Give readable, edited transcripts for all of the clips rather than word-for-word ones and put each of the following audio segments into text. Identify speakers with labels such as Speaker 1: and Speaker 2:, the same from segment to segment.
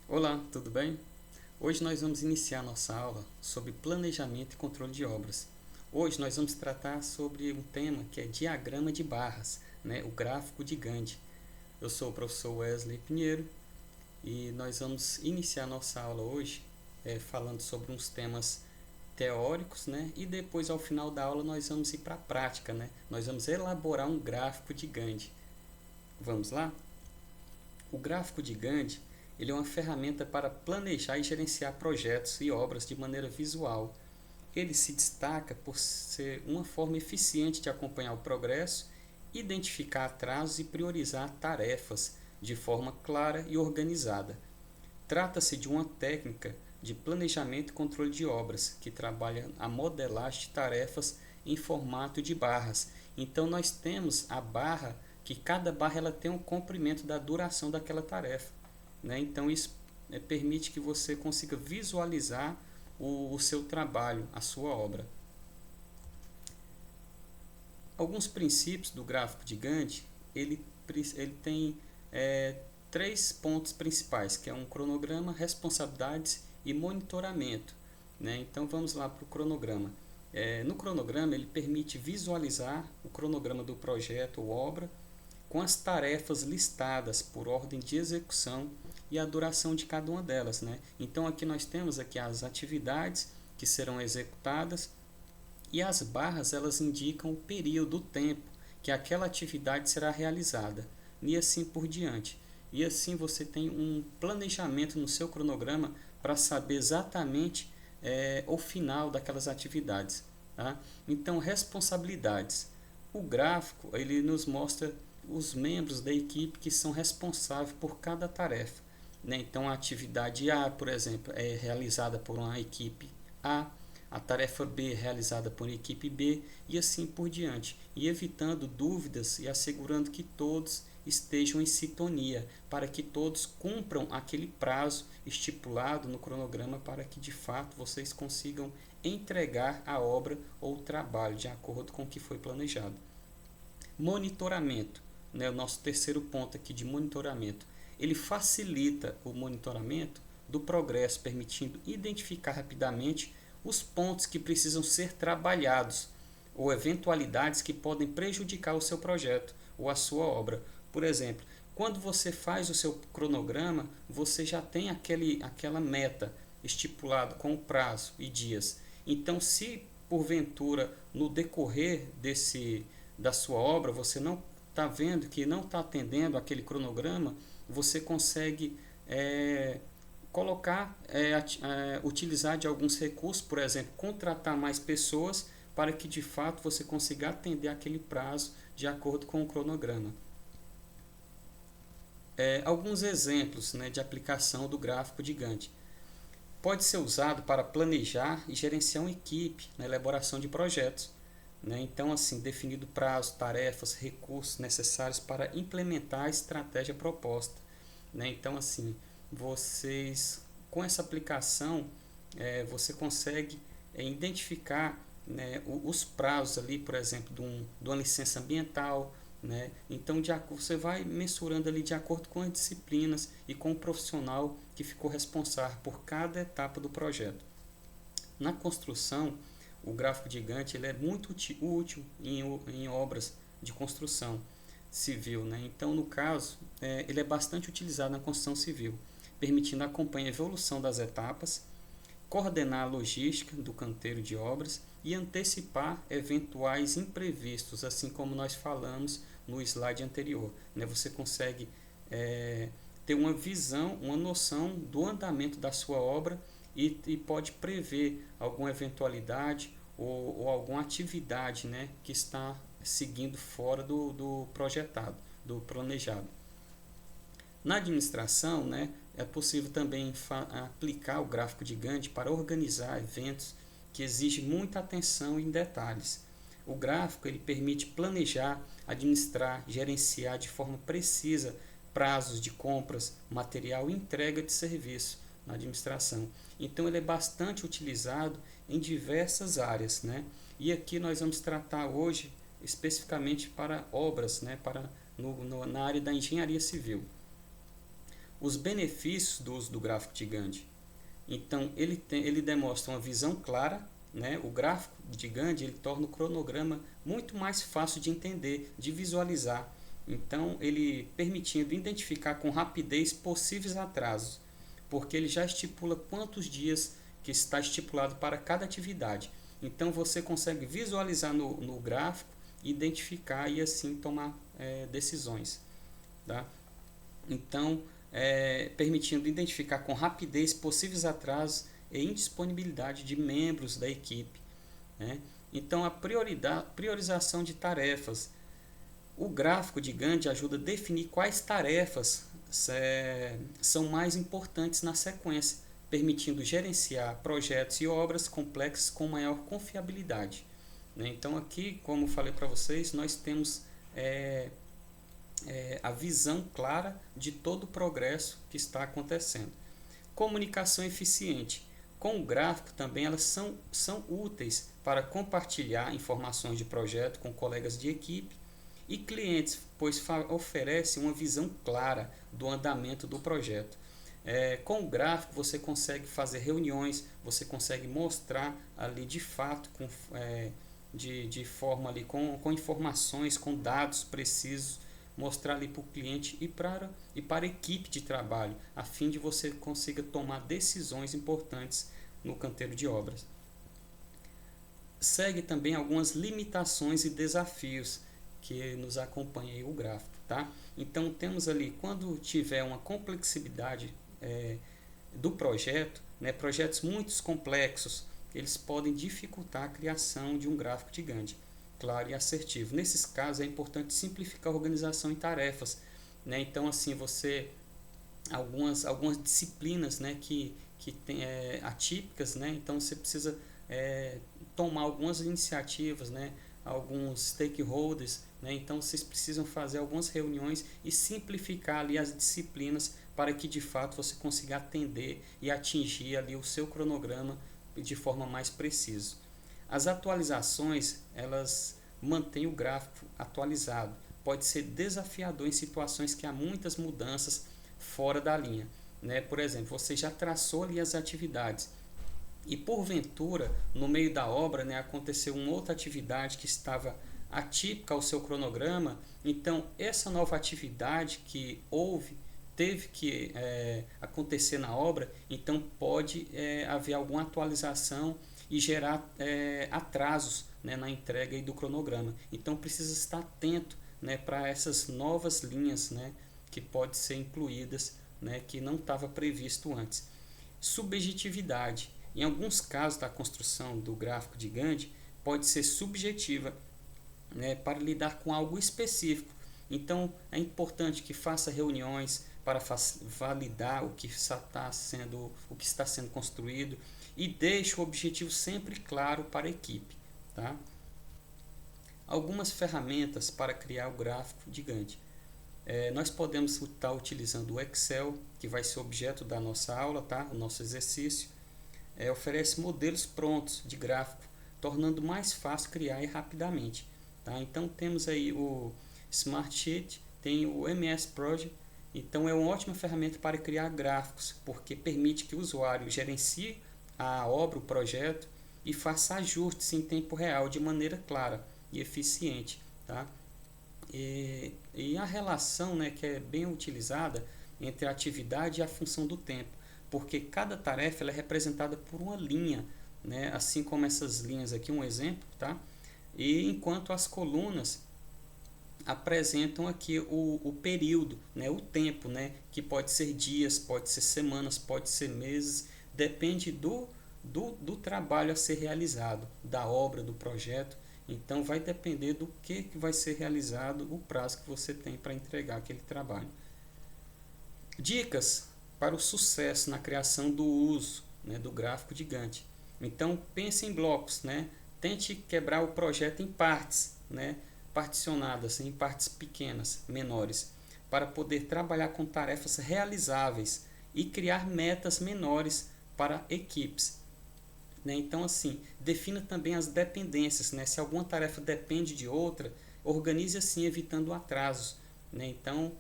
Speaker 1: Olá, tudo bem? Hoje nós vamos iniciar nossa aula sobre planejamento e controle de obras. Hoje nós vamos tratar sobre um tema que é diagrama de barras, né? O gráfico de Gantt. Eu sou o professor Wesley Pinheiro e nós vamos iniciar nossa aula hoje falando sobre uns temas teóricos, né? E depois ao final da aula nós vamos ir para a prática, né? Nós vamos elaborar um gráfico de Gantt. Vamos lá? O gráfico de Gantt ele é uma ferramenta para planejar e gerenciar projetos e obras de maneira visual. Ele se destaca por ser uma forma eficiente de acompanhar o progresso, identificar atrasos e priorizar tarefas de forma clara e organizada. Trata-se de uma técnica de planejamento e controle de obras que trabalha a modelagem de tarefas em formato de barras. Então nós temos a barra que cada barra ela tem um comprimento da duração daquela tarefa, né? Então isso permite que você consiga visualizar o seu trabalho, a sua obra. Alguns princípios do gráfico de Gantt, ele tem três pontos principais, que é um cronograma, responsabilidades e monitoramento, né? Então vamos lá para o cronograma. No cronograma ele permite visualizar o cronograma do projeto ou obra com as tarefas listadas por ordem de execução e a duração de cada uma delas, né? Então aqui nós temos aqui as atividades que serão executadas e as barras elas indicam o período, o tempo que aquela atividade será realizada e assim por diante. E assim você tem um planejamento no seu cronograma para saber exatamente o final daquelas atividades. Tá? Então, responsabilidades. O gráfico ele nos mostra os membros da equipe que são responsáveis por cada tarefa. Né? Então, a atividade A, por exemplo, é realizada por uma equipe a tarefa B realizada por equipe B e assim por diante, e evitando dúvidas e assegurando que todos estejam em sintonia, para que todos cumpram aquele prazo estipulado no cronograma para que de fato vocês consigam entregar a obra ou o trabalho de acordo com o que foi planejado. Monitoramento, né, o nosso terceiro ponto aqui de monitoramento. Ele facilita o monitoramento do progresso, permitindo identificar rapidamente os pontos que precisam ser trabalhados ou eventualidades que podem prejudicar o seu projeto ou a sua obra. Por exemplo, quando você faz o seu cronograma, você já tem aquela meta estipulada com o prazo e dias. Então, se porventura no decorrer da sua obra você não está vendo que não está atendendo aquele cronograma, você consegue utilizar de alguns recursos, por exemplo, contratar mais pessoas para que de fato você consiga atender aquele prazo de acordo com o cronograma. Alguns exemplos, né, de aplicação do gráfico de Gantt. Pode ser usado para planejar e gerenciar uma equipe na elaboração de projetos. Né? Então, assim, definido prazo, tarefas, recursos necessários para implementar a estratégia proposta. Né? Então, assim, vocês com essa aplicação você consegue identificar, né, os prazos ali, por exemplo, de uma licença ambiental. Né? Então você vai mensurando ali de acordo com as disciplinas e com o profissional que ficou responsável por cada etapa do projeto. Na construção, o gráfico de Gantt ele é muito útil em obras de construção civil. Né? Então, no caso, ele é bastante utilizado na construção civil, permitindo acompanhar a evolução das etapas, coordenar a logística do canteiro de obras e antecipar eventuais imprevistos, assim como nós falamos no slide anterior. Né? Você consegue ter uma visão, uma noção do andamento da sua obra e pode prever alguma eventualidade ou alguma atividade, né, que está seguindo fora do projetado, do planejado. Na administração, né, é possível também aplicar o gráfico de Gantt para organizar eventos que exigem muita atenção em detalhes. O gráfico ele permite planejar, administrar, gerenciar de forma precisa prazos de compras, material e entrega de serviço na administração. Então ele é bastante utilizado em diversas áreas, né? E aqui nós vamos tratar hoje especificamente para obras, né? Na área da engenharia civil. os benefícios do uso do gráfico de Gantt. Então, ele demonstra uma visão clara, né? O gráfico de Gantt ele torna o cronograma muito mais fácil de entender, de visualizar. Então, ele permitindo identificar com rapidez possíveis atrasos, porque ele já estipula quantos dias que está estipulado para cada atividade. Então, você consegue visualizar no gráfico, identificar e assim tomar decisões. Tá? Então, permitindo identificar com rapidez possíveis atrasos e indisponibilidade de membros da equipe. Né? Então, a priorização de tarefas. O gráfico de Gantt ajuda a definir quais tarefas são mais importantes na sequência, permitindo gerenciar projetos e obras complexas com maior confiabilidade. Né? Então, aqui, como falei para vocês, nós temos a visão clara de todo o progresso que está acontecendo. Comunicação eficiente. Com o gráfico também elas são úteis para compartilhar informações de projeto com colegas de equipe e clientes, pois oferece uma visão clara do andamento do projeto. Com o gráfico você consegue fazer reuniões, você consegue mostrar ali de fato, de forma ali com informações, com dados precisos, mostrar ali para o cliente e para a equipe de trabalho, a fim de você consiga tomar decisões importantes no canteiro de obras. Segue também algumas limitações e desafios que nos acompanha aí o gráfico. Tá? Então temos ali, quando tiver uma complexidade do projeto, né, projetos muito complexos, eles podem dificultar a criação de um gráfico de Gantt claro e assertivo. Nesses casos é importante simplificar a organização em tarefas, né? Então assim algumas disciplinas, né, que tem atípicas, né? Então você precisa tomar algumas iniciativas, né? Alguns stakeholders, né? Então vocês precisam fazer algumas reuniões e simplificar ali as disciplinas para que de fato você consiga atender e atingir ali o seu cronograma de forma mais precisa. As atualizações, elas mantêm o gráfico atualizado. Pode ser desafiador em situações que há muitas mudanças fora da linha. Né? Por exemplo, você já traçou ali as atividades e porventura, no meio da obra, né, aconteceu uma outra atividade que estava atípica ao seu cronograma. Então, essa nova atividade que teve que acontecer na obra, então pode haver alguma atualização e gerar atrasos, né, na entrega do cronograma. Então precisa estar atento, né, para essas novas linhas, né, que podem ser incluídas, né, que não estava previsto antes. Subjetividade. Em alguns casos da construção do gráfico de Gantt pode ser subjetiva, né, para lidar com algo específico. Então é importante que faça reuniões para validar o que está sendo construído e deixe o objetivo sempre claro para a equipe. Tá? Algumas ferramentas para criar o gráfico de Gantt. Nós podemos estar utilizando o Excel, que vai ser objeto da nossa aula, tá? O nosso exercício. Oferece modelos prontos de gráfico, tornando mais fácil criar e rapidamente. Tá? Então temos aí o Smartsheet, tem o MS Project. Então é uma ótima ferramenta para criar gráficos, porque permite que o usuário gerencie a obra, o projeto, e faça ajustes em tempo real de maneira clara e eficiente. Tá? E a relação, né, que é bem utilizada entre a atividade e a função do tempo, porque cada tarefa ela é representada por uma linha, né, assim como essas linhas aqui, um exemplo, tá? E enquanto as colunas apresentam aqui o período, né, o tempo, né, que pode ser dias, pode ser semanas, pode ser meses, depende do trabalho a ser realizado, da obra, do projeto. Então vai depender do que vai ser realizado, o prazo que você tem para entregar aquele trabalho. Dicas para o sucesso na criação do uso, né, do gráfico de Gantt. Então pense em blocos, né? Tente quebrar o projeto em partes, né, particionadas, em partes pequenas, menores, para poder trabalhar com tarefas realizáveis e criar metas menores para equipes. Né? Então, assim, defina também as dependências. Né? Se alguma tarefa depende de outra, organize assim, evitando atrasos. Né? Então,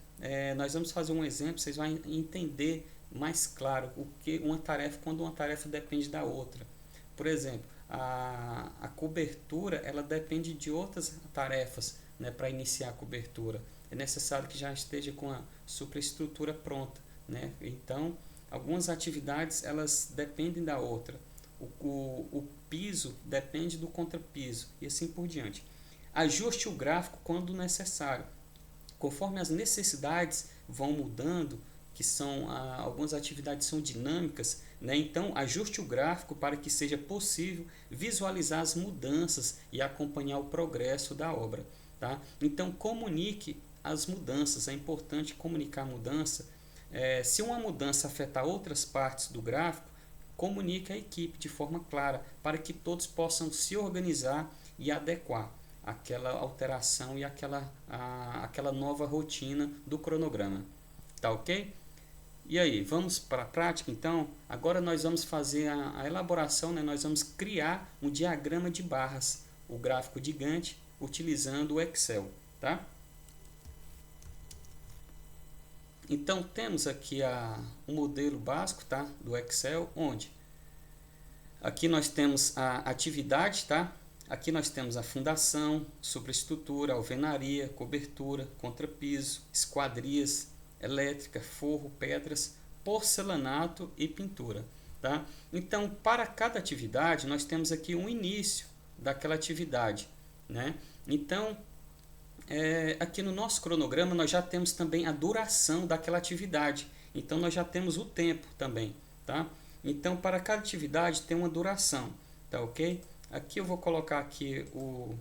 Speaker 1: nós vamos fazer um exemplo, vocês vão entender mais claro o que uma tarefa, quando uma tarefa depende da outra. Por exemplo, a cobertura ela depende de outras tarefas, né, para iniciar a cobertura. É necessário que já esteja com a superestrutura pronta, né? Então, algumas atividades elas dependem da outra. O piso depende do contrapiso e assim por diante. Ajuste o gráfico quando necessário. Conforme as necessidades vão mudando, que são algumas atividades são dinâmicas, né? Então ajuste o gráfico para que seja possível visualizar as mudanças e acompanhar o progresso da obra, tá? Então comunique as mudanças, é importante comunicar a mudança. Se uma mudança afetar outras partes do gráfico, comunique à equipe de forma clara para que todos possam se organizar e adequar aquela alteração e aquela nova rotina do cronograma. Tá ok? E aí, vamos para a prática então? Agora nós vamos fazer a elaboração, né? Nós vamos criar um diagrama de barras, o gráfico de Gantt, utilizando o Excel. Tá? Então temos aqui o modelo básico, tá? Do Excel, onde aqui nós temos a atividade, tá? Aqui nós temos a fundação, superestrutura, alvenaria, cobertura, contrapiso, esquadrias, elétrica, forro, pedras, porcelanato e pintura. Tá? Então, para cada atividade, nós temos aqui um início daquela atividade. Né? Então, aqui no nosso cronograma, nós já temos também a duração daquela atividade. Então, nós já temos o tempo também. Tá? Então, para cada atividade tem uma duração. Tá ok? Aqui eu vou colocar aqui um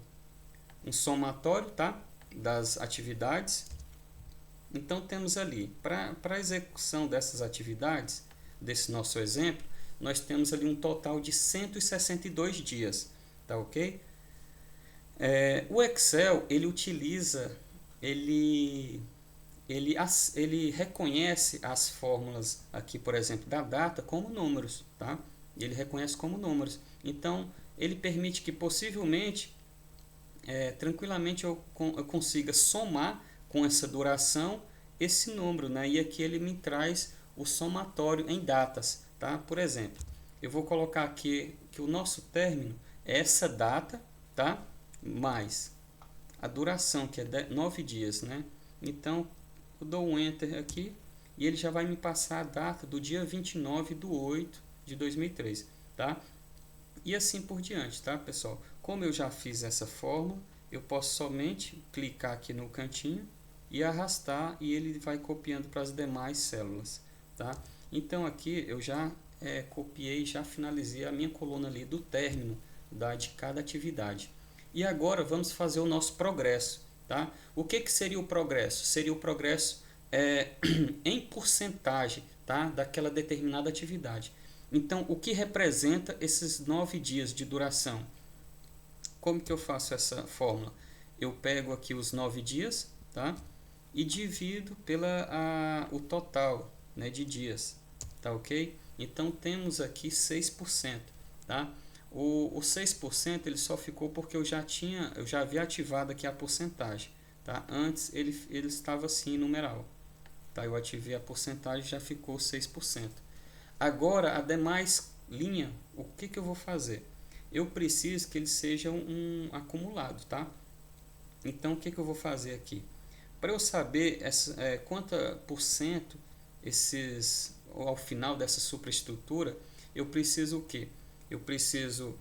Speaker 1: somatório, tá? Das atividades. Então temos ali, para a execução dessas atividades, desse nosso exemplo, nós temos ali um total de 162 dias, tá ok? O Excel, ele utiliza, ele reconhece as fórmulas aqui, por exemplo, da data como números, tá? Ele reconhece como números. Então, ele permite que possivelmente, tranquilamente eu consiga somar com essa duração esse número, né? E aqui ele me traz o somatório em datas, tá? Por exemplo, eu vou colocar aqui que o nosso término é essa data, tá? Mais a duração, que é 9 dias, né? Então, eu dou um Enter aqui e ele já vai me passar a data do dia 29/8/2003, tá? E assim por diante, tá, pessoal? Como eu já fiz essa fórmula, eu posso somente clicar aqui no cantinho e arrastar e ele vai copiando para as demais células, tá? Então aqui eu já copiei, já finalizei a minha coluna ali do término de cada atividade. E agora vamos fazer o nosso progresso, tá? O que seria o progresso? Seria o progresso em porcentagem, tá? Daquela determinada atividade. Então, o que representa esses 9 dias de duração? Como que eu faço essa fórmula? Eu pego aqui os 9 dias, tá? E divido o total, né, de dias, tá ok? Então, temos aqui 6%, tá? O 6% ele só ficou porque eu já havia ativado aqui a porcentagem, tá? Antes ele estava assim em numeral, tá? Eu ativei a porcentagem e já ficou 6%. Agora, a demais linha, o que eu vou fazer? Eu preciso que ele seja um acumulado, tá? Então, o que eu vou fazer aqui? Para eu saber quanto por cento ao final dessa superestrutura, eu preciso o quê? Eu preciso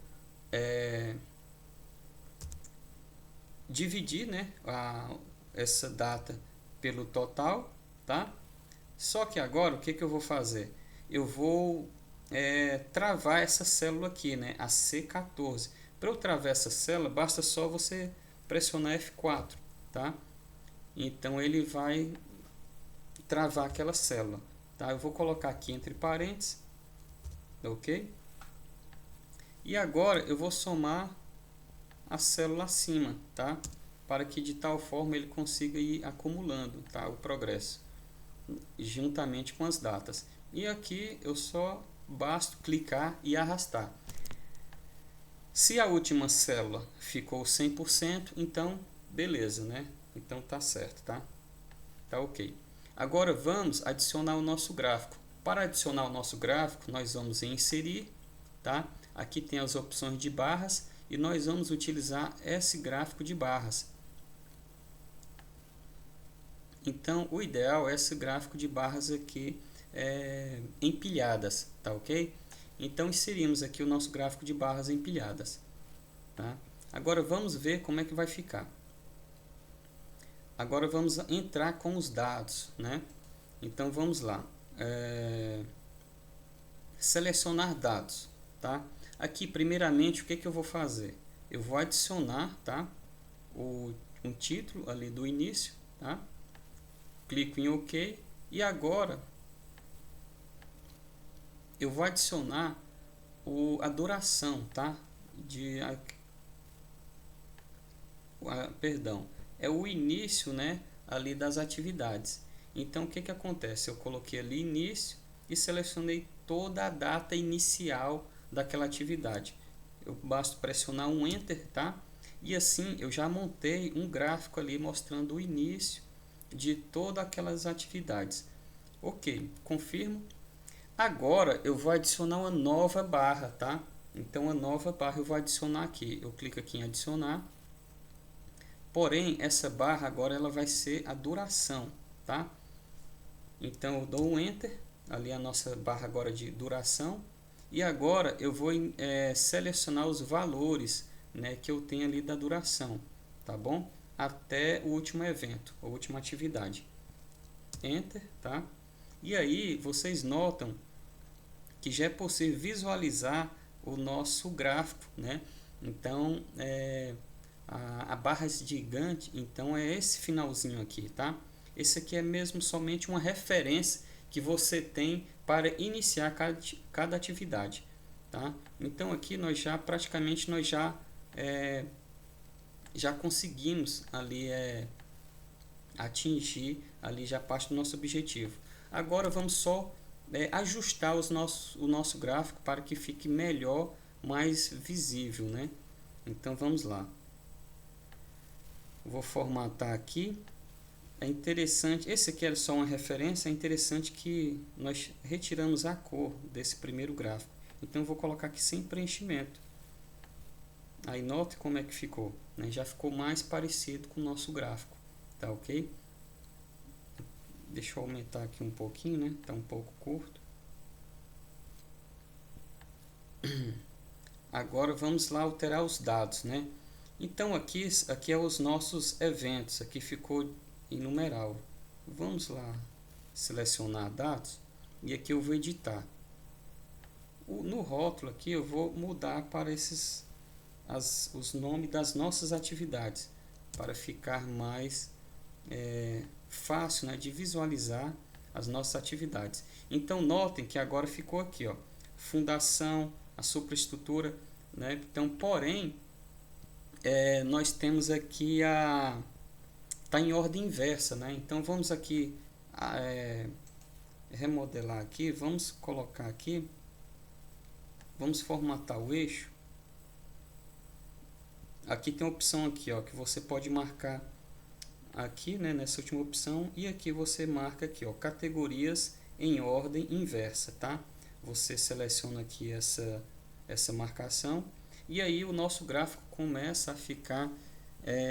Speaker 1: dividir, né, essa data pelo total, tá? Só que agora, o que eu vou fazer? Eu vou travar essa célula aqui, né, a C14. Para eu travar essa célula, basta só você pressionar F4, tá? Então ele vai travar aquela célula, tá? Eu vou colocar aqui entre parênteses, ok? E agora eu vou somar a célula acima, tá? Para que de tal forma ele consiga ir acumulando, tá? O progresso, juntamente com as datas. E aqui eu só basta clicar e arrastar. Se a última célula ficou 100%, então beleza, né? Então tá certo, tá? Tá ok. Agora vamos adicionar o nosso gráfico. Para adicionar o nosso gráfico, nós vamos em inserir, tá? Aqui tem as opções de barras e nós vamos utilizar esse gráfico de barras. Então, o ideal é esse gráfico de barras aqui empilhadas, tá ok? Então, inserimos aqui o nosso gráfico de barras empilhadas, tá? Agora, vamos ver como é que vai ficar. Agora, vamos entrar com os dados, né? Então, vamos lá. Selecionar dados, tá? Aqui, primeiramente, o que que eu vou fazer? Eu vou adicionar, tá? Um título ali do início, tá? Clico em OK e agora eu vou adicionar a duração, tá? Perdão, é o início, né? Ali das atividades. Então o que que acontece? Eu coloquei ali início e selecionei toda a data inicial daquela atividade. Eu basta pressionar um Enter, tá? E assim eu já montei um gráfico ali mostrando o início de todas aquelas atividades. Ok, confirmo. Agora eu vou adicionar uma nova barra, tá? Então a nova barra eu vou adicionar aqui. Eu clico aqui em adicionar. Porém, essa barra agora ela vai ser a duração, tá? Então eu dou um Enter, ali a nossa barra agora de duração. E agora eu vou selecionar os valores, né, que eu tenho ali da duração, tá bom? Até o último evento, a última atividade. Enter, tá? E aí vocês notam que já é possível visualizar o nosso gráfico, né? Então, a barra gigante, então é esse finalzinho aqui, tá? Esse aqui é mesmo somente uma referência que você tem para iniciar cada atividade, tá? Então aqui nós já praticamente já conseguimos ali atingir ali já parte do nosso objetivo. Agora vamos só ajustar o nosso gráfico para que fique melhor, mais visível, né? Então vamos lá. Vou formatar aqui. É interessante, esse aqui é só uma referência, é interessante que nós retiramos a cor desse primeiro gráfico. Então eu vou colocar aqui sem preenchimento. Aí note como é que ficou, né? Já ficou mais parecido com o nosso gráfico, tá ok? Deixa eu aumentar aqui um pouquinho, né? Tá um pouco curto. Agora vamos lá alterar os dados, né? Então aqui é os nossos eventos, aqui ficou em numeral. Vamos lá selecionar dados e aqui eu vou editar. No rótulo aqui eu vou mudar para os nomes das nossas atividades, para ficar mais fácil, né, de visualizar as nossas atividades. Então notem que agora ficou aqui, ó, fundação, a superestrutura, né? Então, porém, nós temos aqui tá em ordem inversa, né? Então vamos aqui remodelar aqui, vamos colocar aqui, vamos formatar o eixo. Aqui tem uma opção aqui, ó, que você pode marcar aqui, né, nessa última opção, e aqui você marca aqui, ó, categorias em ordem inversa, tá? Você seleciona aqui essa marcação e aí o nosso gráfico começa a ficar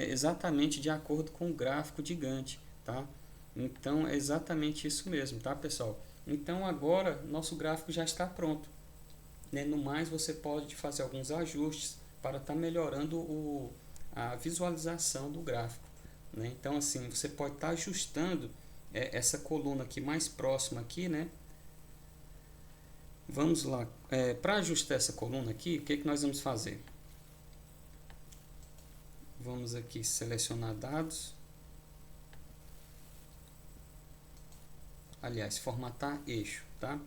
Speaker 1: exatamente de acordo com o gráfico de Gantt, tá? Então é exatamente isso mesmo, tá, pessoal? Então agora nosso gráfico já está pronto, né? No mais você pode fazer alguns ajustes para estar melhorando a visualização do gráfico, né? Então assim você pode estar ajustando essa coluna aqui mais próxima aqui, né? Vamos lá, para ajustar essa coluna aqui, o que que nós vamos fazer? Vamos aqui selecionar dados, aliás, formatar eixo, tá?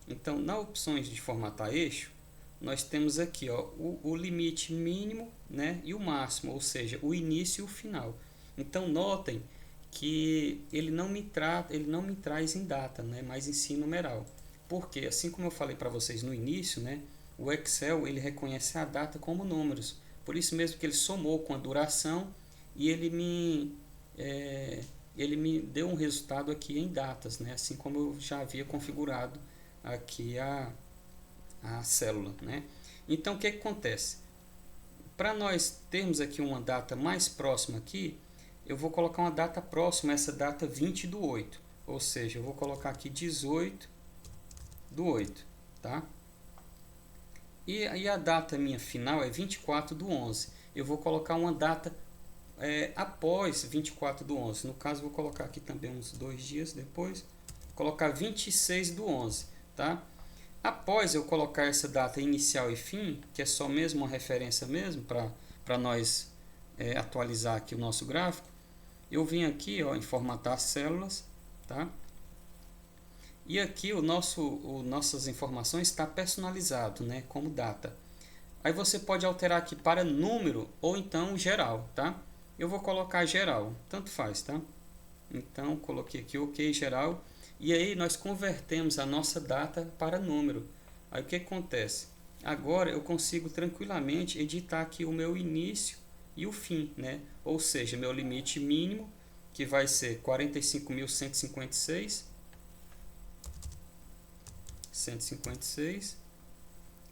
Speaker 1: Então, nas opções de formatar eixo, nós temos aqui, ó, o limite mínimo, né, e o máximo, ou seja, o início e o final. Então, notem que ele não me traz em data, né, mas em si numeral. Porque, assim como eu falei para vocês no início, né, o Excel ele reconhece a data como números. Por isso mesmo que ele somou com a duração e ele ele me deu um resultado aqui em datas, né? Assim como eu já havia configurado aqui a célula, né? Então, o que acontece? Para nós termos aqui uma data mais próxima aqui, eu vou colocar uma data próxima, essa data 20/8. Ou seja, eu vou colocar aqui 18/8, tá? E a data minha final é 24/11. Eu vou colocar uma data após 24/11. No caso, vou colocar aqui também uns 2 dias depois. Colocar 26/11, tá? Após eu colocar essa data inicial e fim, que é só mesmo uma referência mesmo para nós atualizar aqui o nosso gráfico, eu vim aqui ó, em formatar células, tá? E aqui nossas informações está personalizado, né, como data. Aí você pode alterar aqui para número ou então geral, tá? Eu vou colocar geral, tanto faz, tá? Então coloquei aqui OK geral e aí nós convertemos a nossa data para número. Aí o que acontece? Agora eu consigo tranquilamente editar aqui o meu início e o fim, né? Ou seja, meu limite mínimo que vai ser 45.156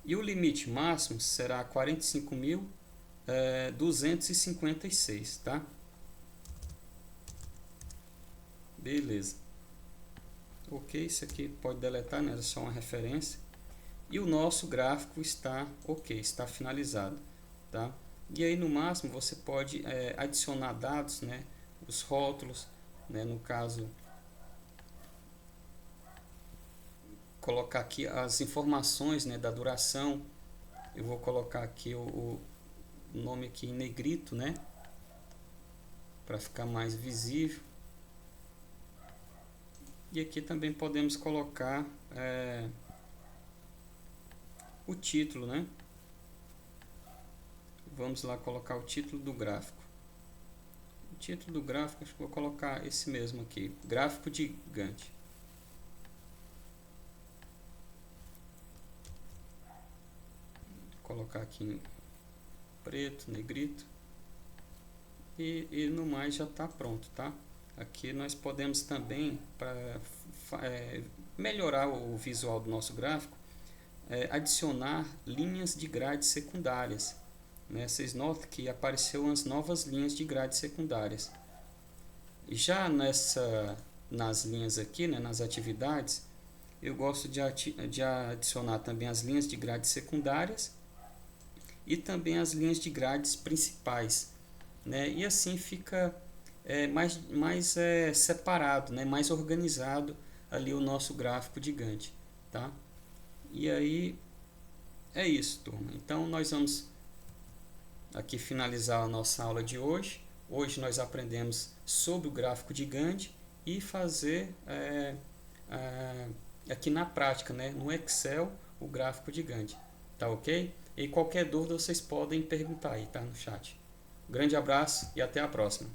Speaker 1: e o limite máximo será 45.256, tá? Beleza. Ok, isso aqui pode deletar, né? É só uma referência. E o nosso gráfico está ok, está finalizado, tá? E aí no máximo você pode adicionar dados, né? Os rótulos, né? No caso, colocar aqui as informações, né? Da duração. Eu vou colocar aqui o nome aqui em negrito, né? Para ficar mais visível. E aqui também podemos colocar o título, né? Vamos lá colocar o título do gráfico. O título do gráfico, acho que vou colocar esse mesmo aqui, gráfico de Gantt. Vou colocar aqui em preto, negrito. E no mais já está pronto, tá? Aqui nós podemos também, para melhorar o visual do nosso gráfico, adicionar linhas de grades secundárias, né? Vocês notam que apareceu umas novas linhas de grades secundárias. Já nas linhas aqui, né, nas atividades, eu gosto de adicionar também as linhas de grades secundárias e também as linhas de grades principais, né? E assim fica mais separado, né? Mais organizado ali o nosso gráfico de Gantt, tá? E aí é isso, turma. Então nós vamos aqui finalizar a nossa aula de hoje. Hoje nós aprendemos sobre o gráfico de Gantt e fazer aqui na prática, né, no Excel, o gráfico de Gantt. Tá ok? E qualquer dúvida vocês podem perguntar aí, tá, no chat. Grande abraço e até a próxima.